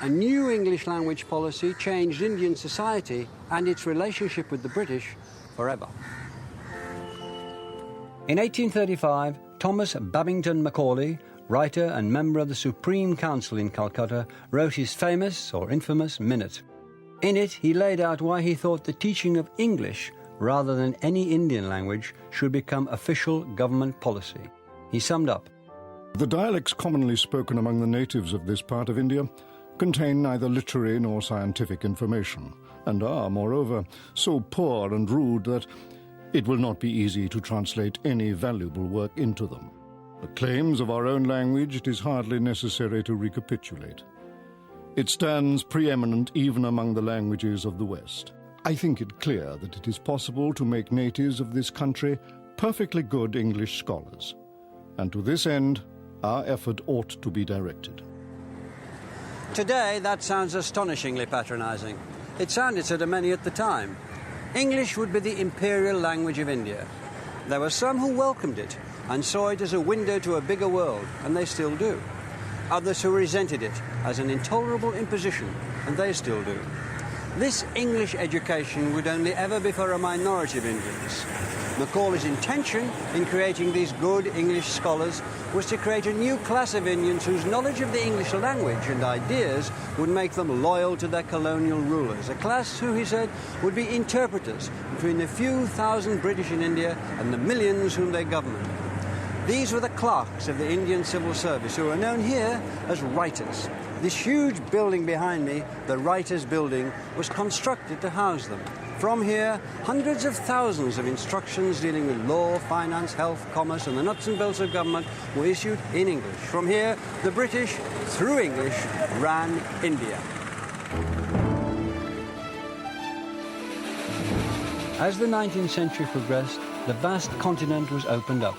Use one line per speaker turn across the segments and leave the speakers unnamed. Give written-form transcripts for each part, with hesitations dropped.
A new English language policy changed Indian society and its relationship with the British forever. In 1835, Thomas Babington Macaulay, writer and member of the Supreme Council in Calcutta, wrote his famous or infamous minute. In it, he laid out why he thought the teaching of English, rather than any Indian language, should become official government policy. He summed up,
"The dialects commonly spoken among the natives of this part of India contain neither literary nor scientific information, and are, moreover, so poor and rude that it will not be easy to translate any valuable work into them. The claims of our own language it is hardly necessary to recapitulate. It stands preeminent even among the languages of the West. I think it clear that it is possible to make natives of this country perfectly good English scholars, and to this end our effort ought to be directed."
Today, that sounds astonishingly patronising. It sounded so to many at the time. English would be the imperial language of India. There were some who welcomed it and saw it as a window to a bigger world, and they still do. Others who resented it as an intolerable imposition, and they still do. This English education would only ever be for a minority of Indians. Macaulay's intention in creating these good English scholars was to create a new class of Indians whose knowledge of the English language and ideas would make them loyal to their colonial rulers, a class who, he said, would be interpreters between the few thousand British in India and the millions whom they governed. These were the clerks of the Indian civil service, who are known here as writers. This huge building behind me, the Writers' Building, was constructed to house them. From here, hundreds of thousands of instructions dealing with law, finance, health, commerce, and the nuts and bolts of government were issued in English. From here, the British, through English, ran India. As the 19th century progressed, the vast continent was opened up.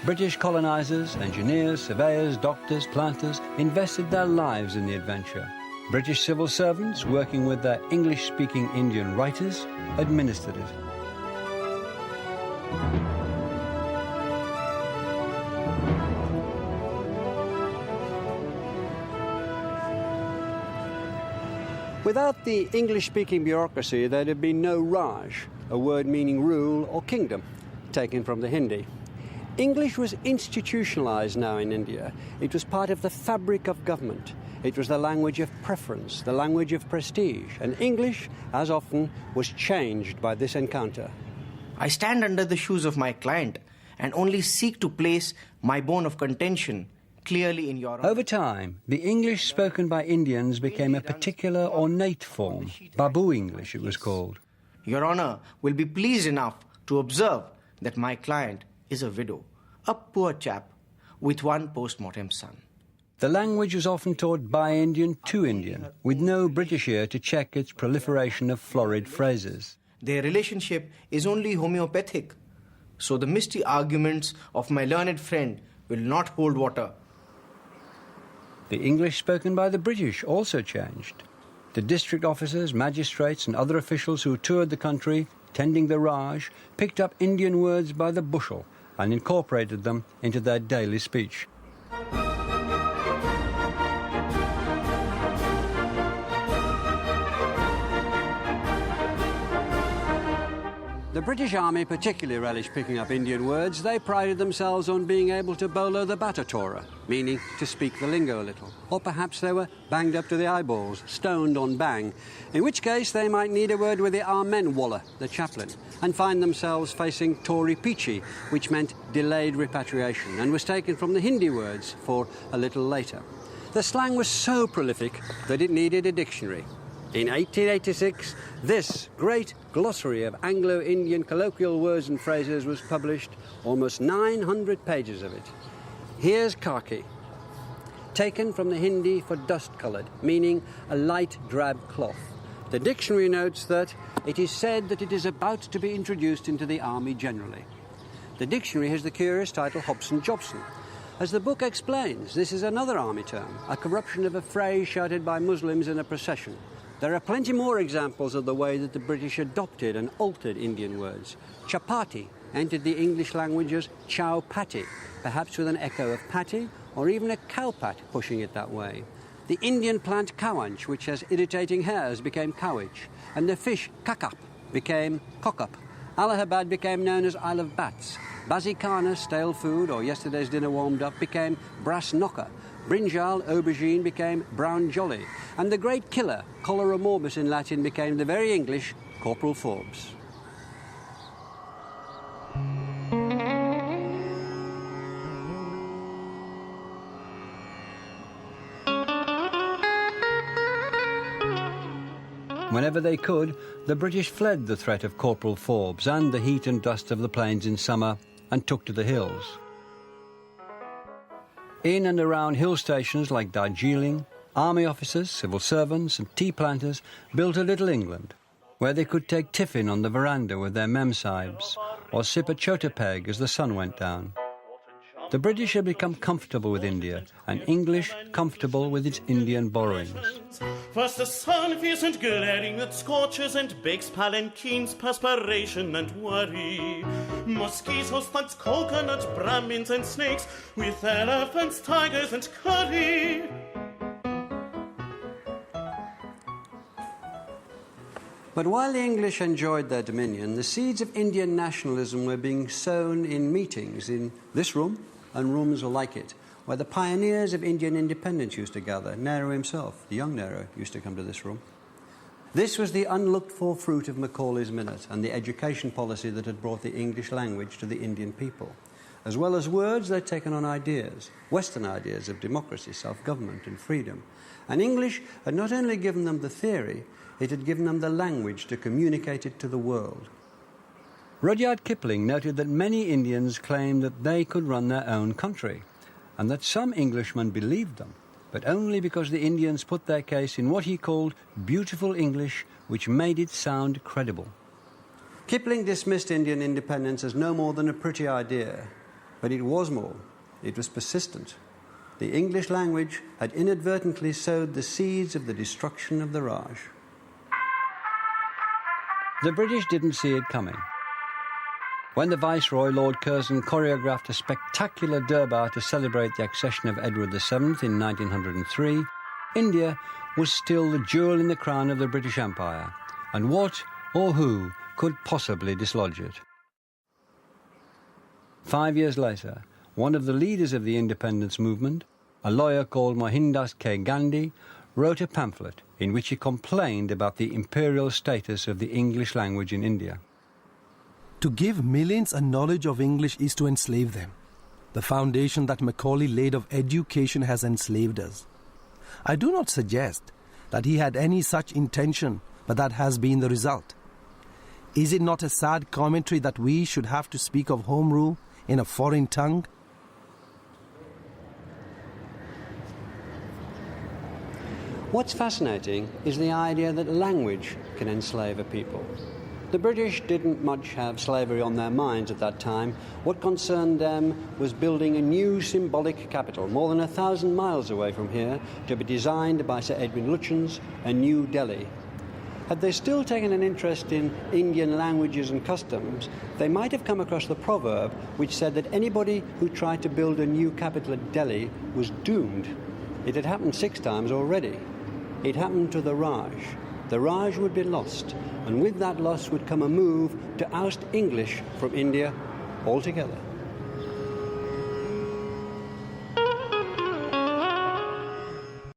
British colonisers, engineers, surveyors, doctors, planters invested their lives in the adventure. British civil servants, working with their English-speaking Indian writers, administered it. Without the English-speaking bureaucracy, there'd have been no Raj, a word meaning rule or kingdom, taken from the Hindi. English was institutionalized now in India. It was part of the fabric of government. It was the language of preference, the language of prestige, and English, as often, was changed by this encounter.
I stand under the shoes of my client and only seek to place my bone of contention clearly in your...
Over time, the English spoken by Indians became a particular ornate form. Babu English, it was called.
Your Honour will be pleased enough to observe that my client is a widow, a poor chap with one post-mortem son.
The language was often taught by Indian to Indian, with no British ear to check its proliferation of florid phrases.
Their relationship is only homeopathic, so the misty arguments of my learned friend will not hold water.
The English spoken by the British also changed. The district officers, magistrates and other officials who toured the country, tending the Raj, picked up Indian words by the bushel and incorporated them into their daily speech. The British Army particularly relished picking up Indian words. They prided themselves on being able to bolo the Batatora, meaning to speak the lingo a little. Or perhaps they were banged up to the eyeballs, stoned on bang, in which case they might need a word with the Amen Walla, the chaplain, and find themselves facing Tory Peachy, which meant delayed repatriation, and was taken from the Hindi words for a little later. The slang was so prolific that it needed a dictionary. In 1886, this great glossary of Anglo-Indian colloquial words and phrases was published, almost 900 pages of it. Here's khaki, taken from the Hindi for dust-coloured, meaning a light drab cloth. The dictionary notes that it is said that it is about to be introduced into the army generally. The dictionary has the curious title Hobson-Jobson. As the book explains, this is another army term, a corruption of a phrase shouted by Muslims in a procession. There are plenty more examples of the way that the British adopted and altered Indian words. Chapati entered the English language as chow patty, perhaps with an echo of patty, or even a cowpat pushing it that way. The Indian plant cowanch, which has irritating hairs, became cowage, and the fish kakap became cockup. Allahabad became known as Isle of Bats. Bazikana, stale food, or yesterday's dinner warmed up, became brass knocker. Brinjal, aubergine, became brown jolly. And the great killer, cholera morbus in Latin, became the very English Corporal Forbes. Whenever they could, the British fled the threat of Corporal Forbes and the heat and dust of the plains in summer and took to the hills. In and around hill stations like Darjeeling, army officers, civil servants and tea planters built a little England, where they could take tiffin on the veranda with their mem-sahibs or sip a chota peg as the sun went down. The British had become comfortable with India, and English comfortable with its Indian borrowings.
First the sun fierce and glaring that scorches and bakes palanquins, perspiration and worry. Mosquitoes, thugs, coconuts, Brahmins and snakes, with elephants, tigers and curry.
But while the English enjoyed their dominion, the seeds of Indian nationalism were being sown in meetings in this room and rooms like it, where the pioneers of Indian independence used to gather. Nehru himself, the young Nehru, used to come to this room. This was the unlooked-for fruit of Macaulay's Minute and the education policy that had brought the English language to the Indian people. As well as words, they'd taken on ideas, Western ideas of democracy, self-government and freedom. And English had not only given them the theory, it had given them the language to communicate it to the world. Rudyard Kipling noted that many Indians claimed that they could run their own country, and that some Englishmen believed them, but only because the Indians put their case in what he called beautiful English, which made it sound credible. Kipling dismissed Indian independence as no more than a pretty idea, but it was more. It was persistent. The English language had inadvertently sowed the seeds of the destruction of the Raj. The British didn't see it coming. When the Viceroy, Lord Curzon, choreographed a spectacular durbar to celebrate the accession of Edward VII in 1903, India was still the jewel in the crown of the British Empire, and what or who could possibly dislodge it? 5 years later, one of the leaders of the independence movement, a lawyer called Mohandas K. Gandhi, wrote a pamphlet in which he complained about the imperial status of the English language in India.
To give millions a knowledge of English is to enslave them. The foundation that Macaulay laid of education has enslaved us. I do not suggest that he had any such intention, but that has been the result. Is it not a sad commentary that we should have to speak of home rule in a foreign tongue?
What's fascinating is the idea that language can enslave a people. The British didn't much have slavery on their minds at that time. What concerned them was building a new symbolic capital, more than 1,000 miles away from here, to be designed by Sir Edwin Lutyens, a New Delhi. Had they still taken an interest in Indian languages and customs, they might have come across the proverb which said that anybody who tried to build a new capital at Delhi was doomed. It had happened 6 times already. It happened to the Raj. The Raj would be lost, and with that loss would come a move to oust English from India altogether.